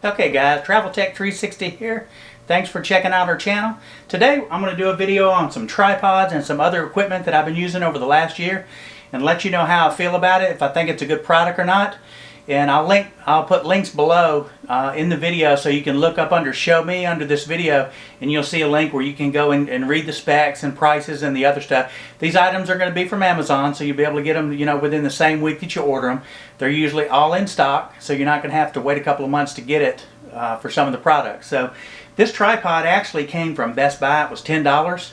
Okay guys, Travel Tech 360 here. Thanks for checking out our channel. Today I'm going to do a video on some tripods and some other equipment that I've been using over the last year and let you know how I feel about it, if I think it's a good product or not. And I'll put links below in the video so you can look up under Show Me under this video, and you'll see a link where you can go and read the specs and prices and the other stuff. These items are going to be from Amazon, so you'll be able to get them, within the same week that you order them. They're usually all in stock, so you're not going to have to wait a couple of months to get it for some of the products. So this tripod actually came from Best Buy. It was $10,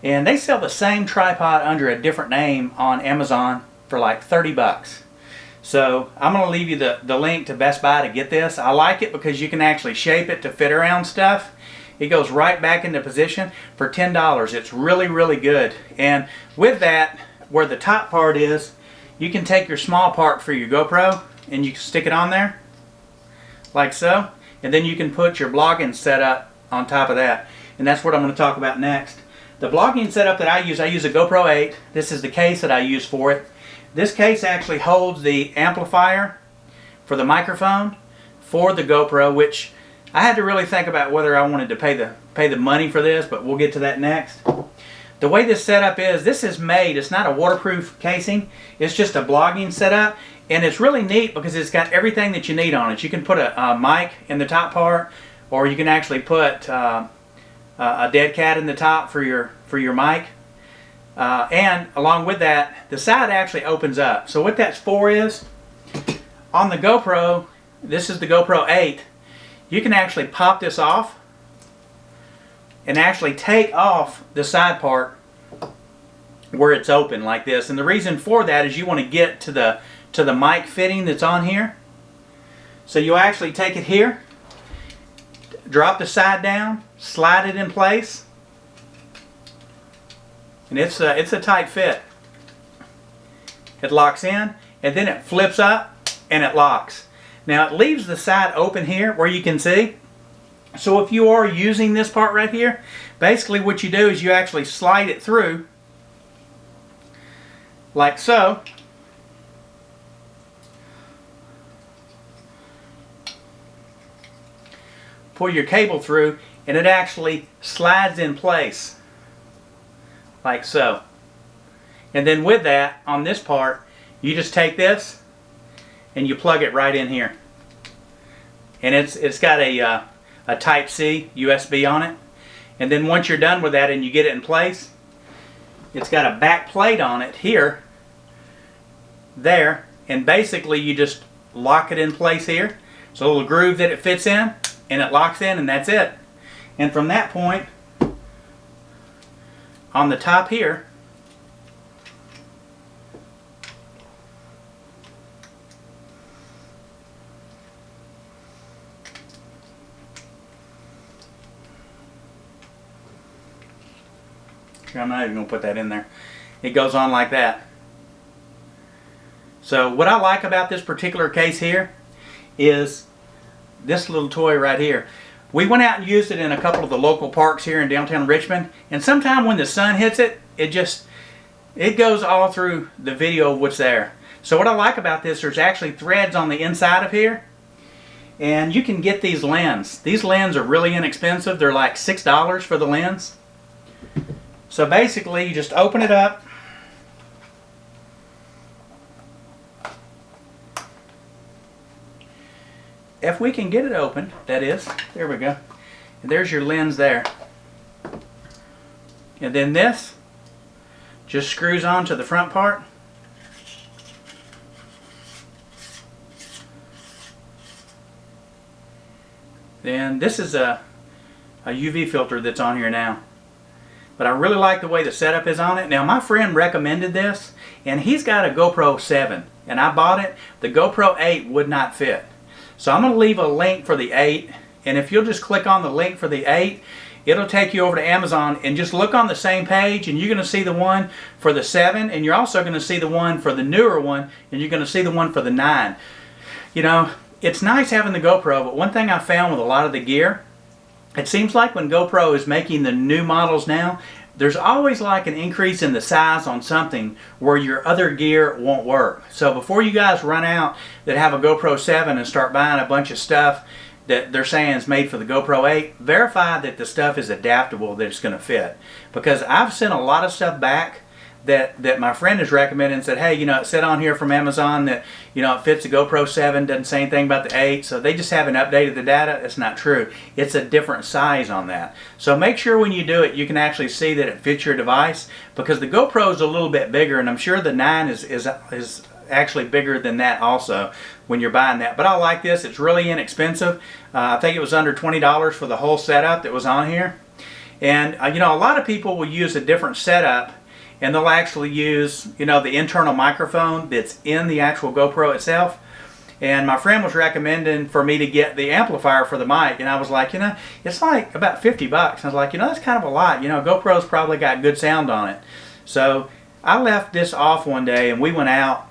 and they sell the same tripod under a different name on Amazon for like 30 bucks. So I'm going to leave you the link to Best Buy to get this. I like it because you can actually shape it to fit around stuff. It goes right back into position for $10. It's really, really good. And with that, where the top part is, you can take your small part for your GoPro and you can stick it on there, like so. And then you can put your vlogging setup on top of that. And that's what I'm going to talk about next. The vlogging setup that I use a GoPro 8. This is the case that I use for it. This case actually holds the amplifier for the microphone for the GoPro, which I had to really think about whether I wanted to pay the money for this, but we'll get to that next. The way this setup is, this is made, it's not a waterproof casing, it's just a vlogging setup, and it's really neat because it's got everything that you need on it. You can put a mic in the top part, or you can actually put a dead cat in the top for your mic. And along with that, the side actually opens up. So what that's for is, on the GoPro, this is the GoPro 8, you can actually pop this off and actually take off the side part where it's open like this. And the reason for that is you want to get to the mic fitting that's on here. So you actually take it here, drop the side down, slide it in place. And it's a tight fit. It locks in, and then it flips up and it locks. Now it leaves the side open here where you can see. So if you are using this part right here, basically what you do is you actually slide it through like so. Pull your cable through and it actually slides in place. Like so. And then with that, on this part, you just take this and you plug it right in here. And it's got a Type-C USB on it. And then once you're done with that and you get it in place, it's got a back plate on it here, there, and basically you just lock it in place here. It's a little groove that it fits in, and it locks in, and that's it. And from that point, on the top here, I'm not even going to put that in there. It goes on like that. So what I like about this particular case here is this little toy right here. We went out and used it in a couple of the local parks here in downtown Richmond, and sometime when the sun hits it, it goes all through the video of what's there. So what I like about this, there's actually threads on the inside of here, and you can get these lens. These lens are really inexpensive. They're like $6 for the lens. So basically you just open it up, if we can get it open, that is. There we go. And there's your lens there. And then this just screws on to the front part. Then this is a UV filter that's on here now. But I really like the way the setup is on it. Now my friend recommended this, and he's got a GoPro 7, and I bought it. The GoPro 8 would not fit. So I'm going to leave a link for the 8, and if you'll just click on the link for the 8, it'll take you over to Amazon, and just look on the same page and you're going to see the one for the 7, and you're also going to see the one for the newer one, and you're going to see the one for the 9. You know, it's nice having the GoPro, but one thing I found with a lot of the gear, it seems like when GoPro is making the new models now, there's always like an increase in the size on something where your other gear won't work. So before you guys run out that have a GoPro 7 and start buying a bunch of stuff, that they're saying is made for the GoPro 8, verify that the stuff is adaptable, that it's going to fit. Because I've sent a lot of stuff back that my friend has recommended and said, hey, you know, it said on here from Amazon that, you know, it fits the GoPro 7, doesn't say anything about the 8, so they just haven't updated the data. It's not true. It's a different size on that. So make sure when you do it, you can actually see that it fits your device, because the GoPro is a little bit bigger, and I'm sure the 9 is actually bigger than that also when you're buying that. But I like this. It's really inexpensive. I think it was under $20 for the whole setup that was on here. And you know, a lot of people will use a different setup, and they'll actually use, you know, the internal microphone that's in the actual GoPro itself. And my friend was recommending for me to get the amplifier for the mic, and I was like, you know, it's like about 50 bucks. I was like, you know, that's kind of a lot. You know, GoPro's probably got good sound on it. So I left this off one day, and we went out,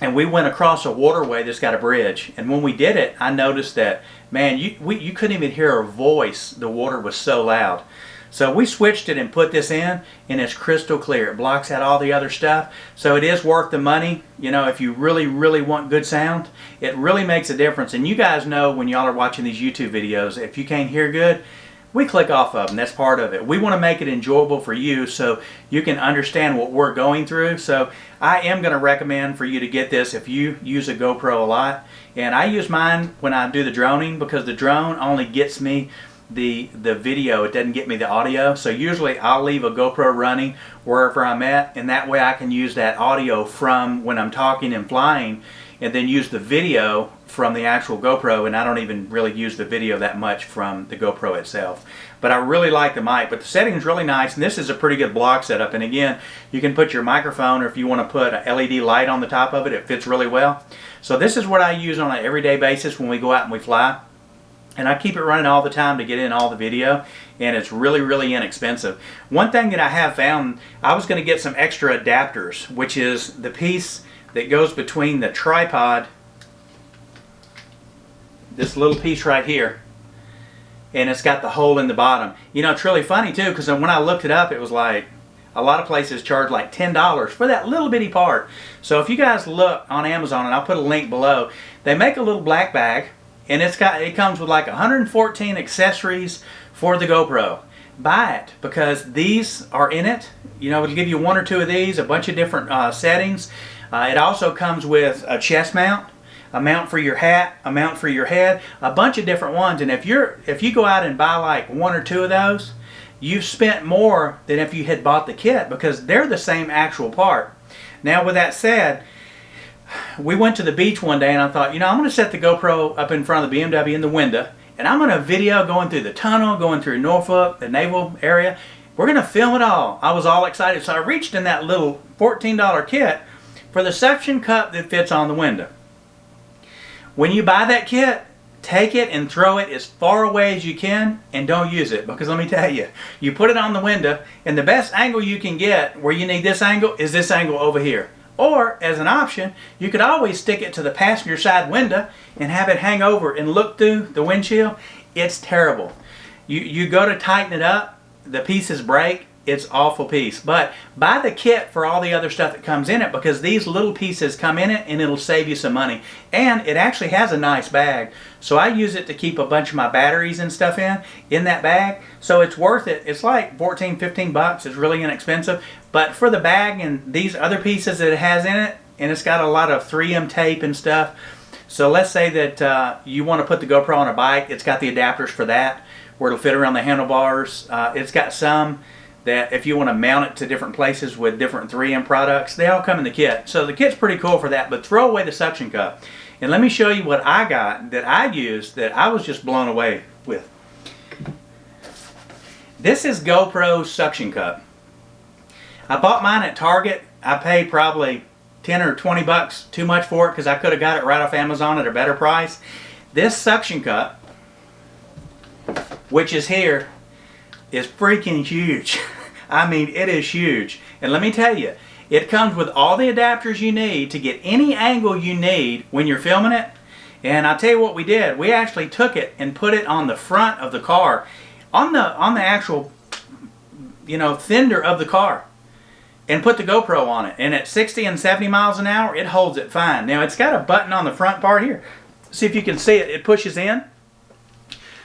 and we went across a waterway that's got a bridge. And when we did it, I noticed that, man, you couldn't even hear her voice. The water was so loud. So we switched it and put this in, and it's crystal clear. It blocks out all the other stuff. So it is worth the money. You know, if you really, really want good sound, it really makes a difference. And you guys know when y'all are watching these YouTube videos, if you can't hear good, we click off of them. That's part of it. We want to make it enjoyable for you so you can understand what we're going through. So I am going to recommend for you to get this if you use a GoPro a lot. And I use mine when I do the droning, because the drone only gets me the video. It doesn't get me the audio. So usually I'll leave a GoPro running wherever I'm at, and that way I can use that audio from when I'm talking and flying, and then use the video from the actual GoPro, and I don't even really use the video that much from the GoPro itself. But I really like the mic, but the setting is really nice, and this is a pretty good block setup. And again, you can put your microphone, or if you want to put an LED light on the top of it, it fits really well. So this is what I use on an everyday basis when we go out and we fly. And I keep it running all the time to get in all the video, and it's really, really inexpensive. One thing that I have found, I was going to get some extra adapters, which is the piece that goes between the tripod, this little piece right here, and it's got the hole in the bottom. You know, it's really funny too, because when I looked it up, it was like, a lot of places charge like $10 for that little bitty part. So if you guys look on Amazon, and I'll put a link below, they make a little black bag, and it comes with like 114 accessories for the GoPro. Buy it, because these are in it. You know, it'll give you one or two of these, a bunch of different settings. It also comes with a chest mount, a mount for your hat, a mount for your head, a bunch of different ones. And if you go out and buy like one or two of those, you've spent more than if you had bought the kit, because they're the same actual part. Now, with that said, we went to the beach one day, and I thought, you know, I'm going to set the GoPro up in front of the BMW in the window, and I'm going to video going through the tunnel, going through Norfolk, the naval area. We're going to film it all. I was all excited, so I reached in that little $14 kit for the suction cup that fits on the window. When you buy that kit, take it and throw it as far away as you can, and don't use it, because let me tell you, you put it on the window, and the best angle you can get where you need this angle is this angle over here. Or, as an option, you could always stick it to the passenger side window and have it hang over and look through the windshield. It's terrible. You go to tighten it up, the pieces break. It's an awful piece. But buy the kit for all the other stuff that comes in it, because these little pieces come in it, and it'll save you some money. And it actually has a nice bag. So I use it to keep a bunch of my batteries and stuff in that bag. So it's worth it. It's like 14, 15 bucks. It's really inexpensive. But for the bag and these other pieces that it has in it, and it's got a lot of 3M tape and stuff. So let's say that you want to put the GoPro on a bike. It's got the adapters for that, where it'll fit around the handlebars. It's got some that if you want to mount it to different places with different 3M products, they all come in the kit. So the kit's pretty cool for that, but throw away the suction cup. And let me show you what I got that I used that I was just blown away with. This is GoPro suction cup. I bought mine at Target. I paid probably 10 or 20 bucks too much for it, because I could have got it right off Amazon at a better price. This suction cup, which is here, is freaking huge. I mean, it is huge. And let me tell you, it comes with all the adapters you need to get any angle you need when you're filming it. And I'll tell you what we did. We actually took it and put it on the front of the car, on the actual, you know, fender of the car, and put the GoPro on it. And at 60 and 70 miles an hour, it holds it fine. Now, it's got a button on the front part here. See if you can see it. It pushes in.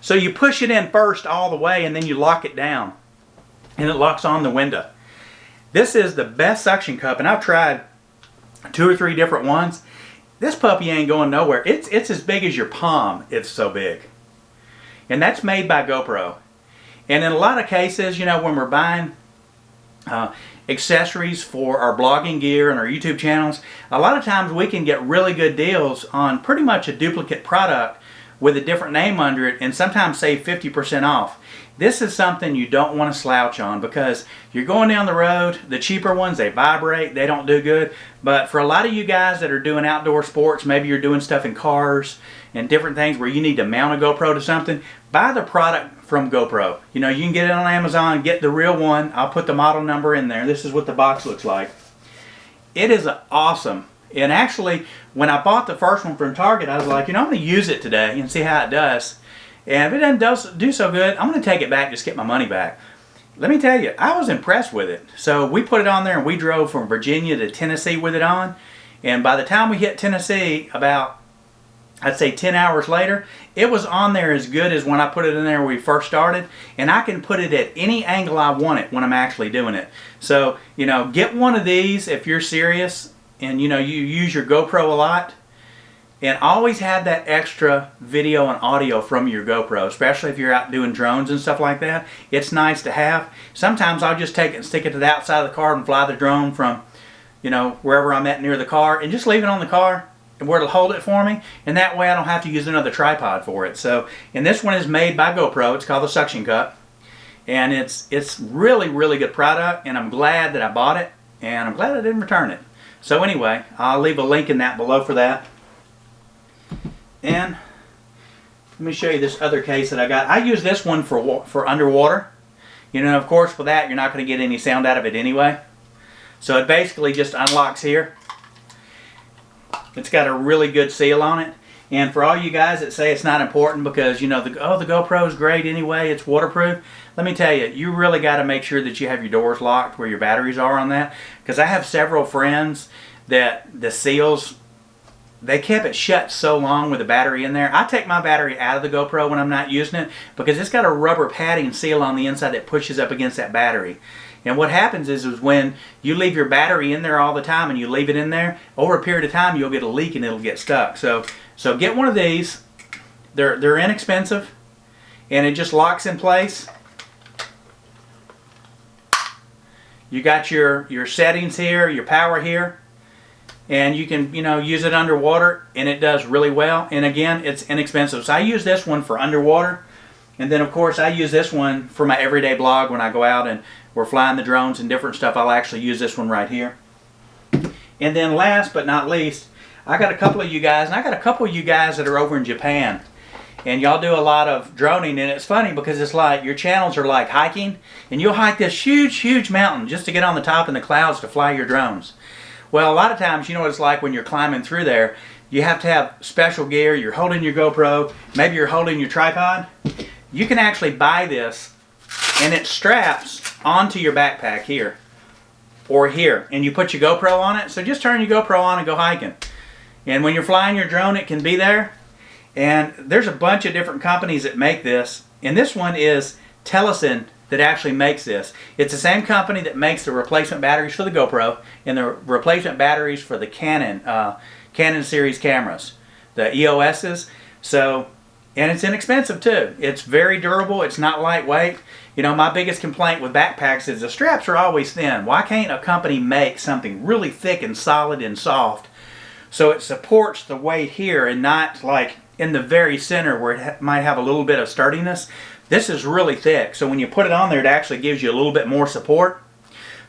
So you push it in first all the way and then you lock it down and it locks on the window. This is the best suction cup, and I've tried 2 or 3 different ones. This puppy ain't going nowhere. It's as big as your palm. It's so big. And that's made by GoPro. And in a lot of cases, you know, when we're buying accessories for our blogging gear and our YouTube channels, a lot of times we can get really good deals on pretty much a duplicate product with a different name under it, and sometimes save 50% off. This is something you don't want to slouch on, because you're going down the road. The cheaper ones, they vibrate, they don't do good. But for a lot of you guys that are doing outdoor sports, maybe you're doing stuff in cars and different things where you need to mount a GoPro to something, buy the product from GoPro. You know, you can get it on Amazon, get the real one. I'll put the model number in there. This is what the box looks like. It is awesome. And actually, when I bought the first one from Target, I was like, you know, I'm going to use it today and see how it does. And if it doesn't do so good, I'm going to take it back, just get my money back. Let me tell you, I was impressed with it. So we put it on there and we drove from Virginia to Tennessee with it on. And by the time we hit Tennessee, about, I'd say 10 hours later, it was on there as good as when I put it in there when we first started. And I can put it at any angle I want it when I'm actually doing it. So, you know, get one of these if you're serious and, you know, you use your GoPro a lot. And always have that extra video and audio from your GoPro, especially if you're out doing drones and stuff like that. It's nice to have. Sometimes I'll just take it and stick it to the outside of the car and fly the drone from, you know, wherever I'm at near the car, and just leave it on the car and where it'll hold it for me. And that way I don't have to use another tripod for it. So, and this one is made by GoPro. It's called the Suction Cup. And it's really, really good product, and I'm glad that I bought it, and I'm glad I didn't return it. So anyway, I'll leave a link in that below for that. And let me show you this other case that I got. I use this one for underwater. You know, of course, with that, you're not going to get any sound out of it anyway. So it basically just unlocks here. It's got a really good seal on it. And for all you guys that say it's not important because, you know, the GoPro is great anyway, it's waterproof. Let me tell you, you really got to make sure that you have your doors locked where your batteries are on that. Because I have several friends that the seals, they kept it shut so long with the battery in there. I take my battery out of the GoPro when I'm not using it because it's got a rubber padding seal on the inside that pushes up against that battery. And what happens is when you leave your battery in there all the time and you leave it in there, over a period of time you'll get a leak and it'll get stuck. So get one of these. They're inexpensive and it just locks in place. You got your settings here, your power here. And you can, you know, use it underwater, and it does really well. And again, it's inexpensive. So I use this one for underwater. And then, of course, I use this one for my everyday blog when I go out and we're flying the drones and different stuff. I'll actually use this one right here. And then last but not least, I got a couple of you guys, and I got a couple of you guys that are over in Japan. And y'all do a lot of droning, and it's funny because it's like your channels are like hiking, and you'll hike this huge, huge mountain just to get on the top in the clouds to fly your drones. Well, a lot of times, you know what it's like when you're climbing through there. You have to have special gear. You're holding your GoPro. Maybe you're holding your tripod. You can actually buy this, and it straps onto your backpack here or here. And you put your GoPro on it. So just turn your GoPro on and go hiking. And when you're flying your drone, it can be there. And there's a bunch of different companies that make this. And this one is Telesin that actually makes this. It's the same company that makes the replacement batteries for the GoPro and the replacement batteries for the Canon series cameras, the EOS's. So, and it's inexpensive too. It's very durable. It's not lightweight. You know, my biggest complaint with backpacks is the straps are always thin. Why can't a company make something really thick and solid and soft so it supports the weight here and not like in the very center where it might have a little bit of sturdiness? This is really thick, so when you put it on there, it actually gives you a little bit more support.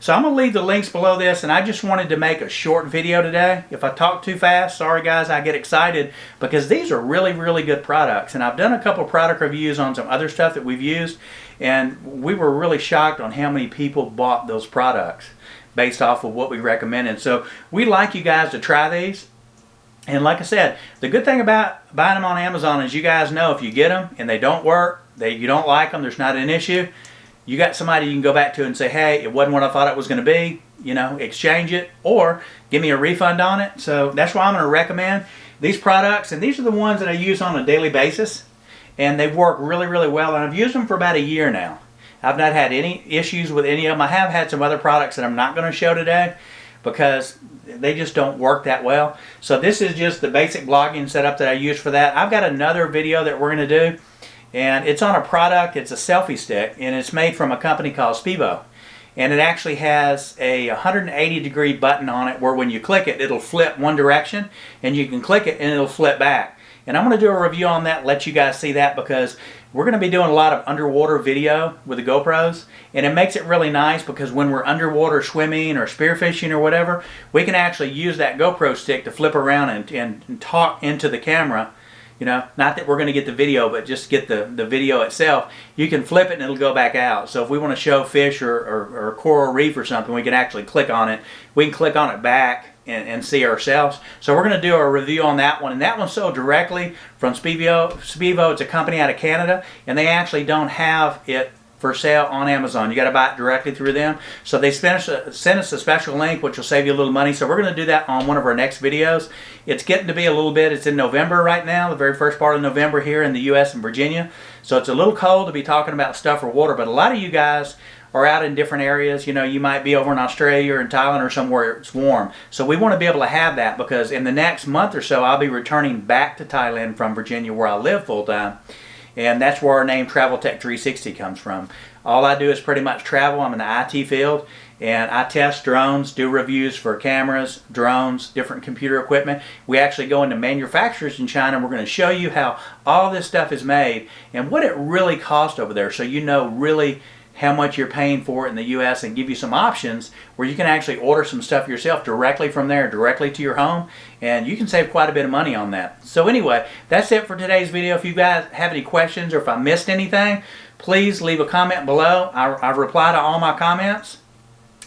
So I'm going to leave the links below this, and I just wanted to make a short video today. If I talk too fast, sorry guys, I get excited because these are really, really good products. And I've done a couple product reviews on some other stuff that we've used, and we were really shocked on how many people bought those products based off of what we recommended. So we'd like you guys to try these. And like I said, the good thing about buying them on Amazon is you guys know if you get them and they don't work, you don't like them, there's not an issue, you got somebody you can go back to and say, hey, it wasn't what I thought it was going to be, you know, exchange it or give me a refund on it. So that's why I'm going to recommend these products, and these are the ones that I use on a daily basis. and they've worked really, really well, and I've used them for about a year now. I've not had any issues with any of them. I have had some other products that I'm not going to show today because they just don't work that well. So this is just the basic vlogging setup that I use for that. I've got another video that we're going to do, and it's on a product. It's a selfie stick, and it's made from a company called Spivo. And it actually has a 180-degree button on it where when you click it, it'll flip one direction, and you can click it and it'll flip back. And I'm going to do a review on that, let you guys see that, because we're going to be doing a lot of underwater video with the GoPros, and it makes it really nice because when we're underwater swimming or spearfishing or whatever, we can actually use that GoPro stick to flip around and talk into the camera. You know, not that we're going to get the video, but just get the video itself. You can flip it and it'll go back out. So if we want to show fish or a coral reef or something, we can actually click on it. We can click on it back and see ourselves. So we're going to do a review on that one. And that one's sold directly from Spivo. Spivo, it's a company out of Canada, and they actually don't have it for sale on Amazon. You got to buy it directly through them. So they sent us a special link, which will save you a little money. So we're going to do that on one of our next videos. It's getting to be a little bit, it's in November right now, the very first part of November here in the U.S. and Virginia. So it's a little cold to be talking about stuff for water, but a lot of you guys are out in different areas. You know, you might be over in Australia or in Thailand or somewhere it's warm. So we want to be able to have that because in the next month or so, I'll be returning back to Thailand from Virginia where I live full time. And that's where our name Travel Tech 360 comes from. All I do is pretty much travel. I'm in the IT field, and I test drones, do reviews for cameras, drones, different computer equipment. We actually go into manufacturers in China, and we're going to show you how all this stuff is made and what it really costs over there, so you know really how much you're paying for it in the U.S. and give you some options where you can actually order some stuff yourself directly from there, directly to your home, and you can save quite a bit of money on that. So anyway, that's it for today's video. If you guys have any questions or if I missed anything, please leave a comment below. I reply to all my comments.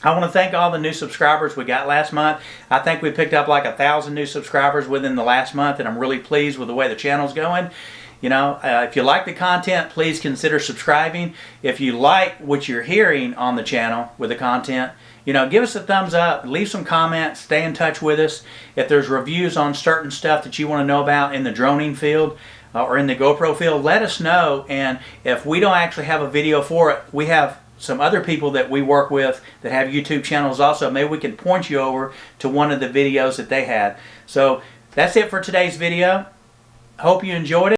I want to thank all the new subscribers we got last month. I think we picked up like 1,000 new subscribers within the last month, and I'm really pleased with the way the channel's going. You know, if you like the content, please consider subscribing. If you like what you're hearing on the channel with the content, you know, give us a thumbs up, leave some comments, stay in touch with us. If there's reviews on certain stuff that you want to know about in the droning field or in the GoPro field, let us know. And if we don't actually have a video for it, we have some other people that we work with that have YouTube channels also. Maybe we can point you over to one of the videos that they had. So that's it for today's video. Hope you enjoyed it.